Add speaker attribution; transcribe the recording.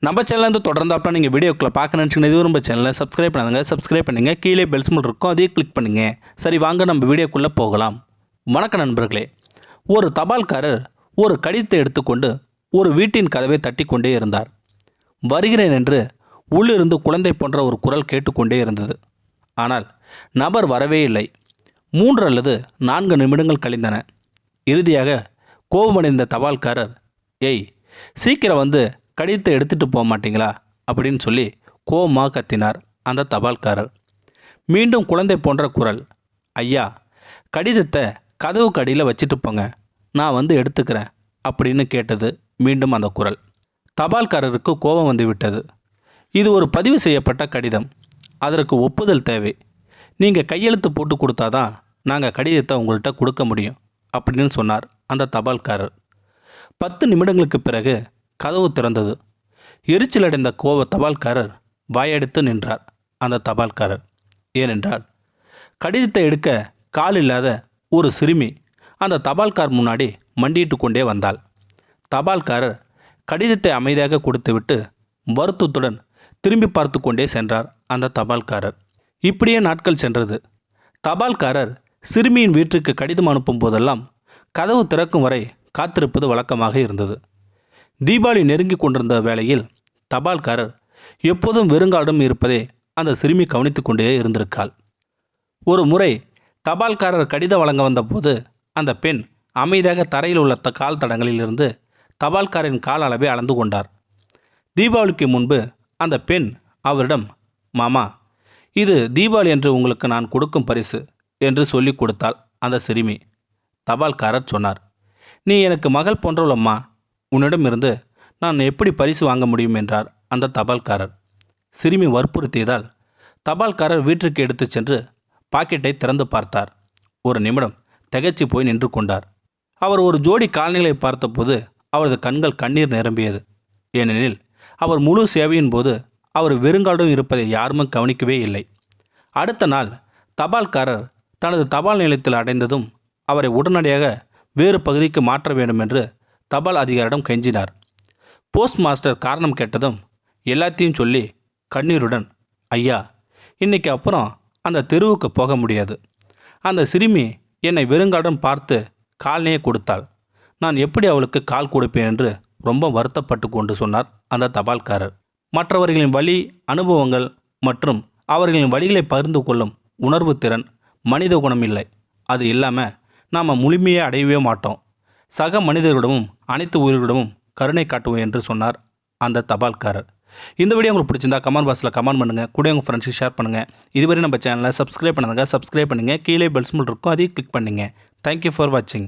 Speaker 1: நம்ம சேனல் தொடர்ந்தாப்பா நீங்கள் வீடியோக்குள்ளே பார்க்க நினச்சிங்கன்னா இது நம்ம சேனலை சப்ஸ்கிரைப் பண்ணுங்கள். சப்ஸ்கிரைப் பண்ணுங்கள். கீழே பெல் சிம்பல் இருக்கும், அதையும் கிளிக் பண்ணுங்கள். சரி, வாங்க நம்ம வீடியோக்குள்ளே போகலாம். வணக்கம் நண்பர்களே. ஒரு தபால்காரர் ஒரு கடிதத்தை எடுத்துக்கொண்டு ஒரு வீட்டின் கதவை தட்டி கொண்டே இருந்தார். வருகிறேன் என்று உள்ளிருந்து குழந்தை போன்ற ஒரு குரல் கேட்டுக்கொண்டே இருந்தது. ஆனால் நபர் வரவே இல்லை. 3 அல்லது 4 நிமிடங்கள் கழிந்தன. இறுதியாக கோபமடைந்த தபால்காரர், ஏய், சீக்கிரம் வந்து கடிதத்தை எடுத்துகிட்டு போக மாட்டீங்களா அப்படின்னு சொல்லி கோபமாக கத்தினார் அந்த தபால்காரர். மீண்டும் குழந்தை போன்ற குரல், ஐயா, கடிதத்தை கதவுக்கு அடியில் வச்சுட்டு போங்க, நான் வந்து எடுத்துக்கிறேன் அப்படின்னு கேட்டது மீண்டும் அந்த குரல். தபால்காரருக்கு கோபம் வந்து விட்டது. இது ஒரு பதிவு செய்யப்பட்ட கடிதம், அதற்கு ஒப்புதல் தேவை. நீங்கள் கையெழுத்து போட்டு கொடுத்தாதான் நாங்கள் கடிதத்தை உங்கள்கிட்ட கொடுக்க முடியும் அப்படின்னு சொன்னார் அந்த தபால்காரர். 10 நிமிடங்களுக்கு பிறகு கதவு திறந்தது. எரிச்சலடைந்த தபால்காரர் வாயெடுத்து நின்றார் அந்த தபால்காரர். ஏனென்றால் கடிதத்தை எடுக்க கால் இல்லாத ஒரு சிறுமி அந்த தபால்கார் முன்னாடி மண்டிட்டு கொண்டே வந்தாள். தபால்காரர் கடிதத்தை அமைதியாக கொடுத்துவிட்டு வருத்தத்துடன் திரும்பி பார்த்து கொண்டே சென்றார் அந்த தபால்காரர். இப்படியே நாட்கள் சென்றது. தபால்காரர் சிறுமியின் வீட்டுக்கு கடிதம் அனுப்பும் போதெல்லாம் கதவு திறக்கும் வரை காத்திருப்பது வழக்கமாக இருந்தது. தீபாவளி நெருங்கி கொண்டிருந்த வேளையில் தபால்காரர் எப்போதும் வெறுங்காலும் இருப்பதை அந்த சிறுமி கவனித்து கொண்டே இருந்திருக்காள். ஒரு முறை தபால்காரர் கடிதம் வழங்க வந்தபோது அந்த பெண் அமைதியாக தரையில் உள்ள கால் தடங்களிலிருந்து தபால்காரின் கால அளவை அளந்து கொண்டார். தீபாவளிக்கு முன்பு அந்த பெண் அவரிடம், மாமா, இது தீபாவளி என்று உங்களுக்கு நான் கொடுக்கும் பரிசு என்று சொல்லி கொடுத்தாள் அந்த சிறுமி. தபால்காரர் சொன்னார், நீ எனக்கு மகள் போன்றவளம்மா, உன்னிடமிருந்து நான் எப்படி பரிசு வாங்க முடியும் என்றார் அந்த தபால்காரர். சிறுமி வற்புறுத்தியதால் தபால்காரர் வீட்டிற்கு எடுத்து சென்று பாக்கெட்டை திறந்து பார்த்தார். ஒரு நிமிடம் திகைச்சு போய் நின்று கொண்டார். அவர் ஒரு ஜோடி காலணிகளை பார்த்தபோது அவரது கண்கள் கண்ணீர் நிரம்பியது. ஏனெனில் அவர் முழு சேவையின் போது அவர் வெறுங்காலும் இருப்பதை யாரும் கவனிக்கவே இல்லை. அடுத்த நாள் தபால்காரர் தனது தபால் நிலையத்தில் அடைந்ததும் அவரை உடனடியாக வேறு பகுதிக்கு மாற்ற வேண்டும் என்று தபால் அதிகாரியிடம் கெஞ்சினார். போஸ்ட் மாஸ்டர் காரணம் கேட்டதும் எல்லாத்தையும் சொல்லி கண்ணீருடன், ஐயா, இன்னைக்கு அப்புறம் அந்த தெருவுக்கு போக முடியாது. அந்த சிறுமி என்னை வெறுங்காலுடன் பார்த்து கால்னையே கொடுத்தாள். நான் எப்படி அவளுக்கு கால் கொடுப்பேன் என்று ரொம்ப வருத்தப்பட்டு கொண்டு சொன்னார் அந்த தபால்காரர். மற்றவர்களின் வழி, அனுபவங்கள் மற்றும் அவர்களின் வழிகளை பகிர்ந்து கொள்ளும் உணர்வு திறன் மனித குணம் இல்லை. அது இல்லாமல் நாம் முழுமையை அடையவே மாட்டோம். சக மனிதர்களிடமும் அனைத்து உயிர்களிடமும் கருணை காட்டுவோம் என்று சொன்னார் அந்த தபால்காரர். இந்த வீடியோ உங்களுக்கு பிடிச்சிருந்தா கமெண்ட் பாக்ஸில் கமெண்ட் பண்ணுங்கள். கூட உங்கள் ஃப்ரெண்ட்ஸுக்கு ஷேர் பண்ணுங்கள். இதுவரை நம்ம சேனலை சப்ஸ்கிரைப் பண்ணுங்கள். கீழே பெல் சிம்பல் இருக்கும், அதையும் கிளிக் பண்ணுங்கள். தேங்க்யூ ஃபார் வாட்சிங்.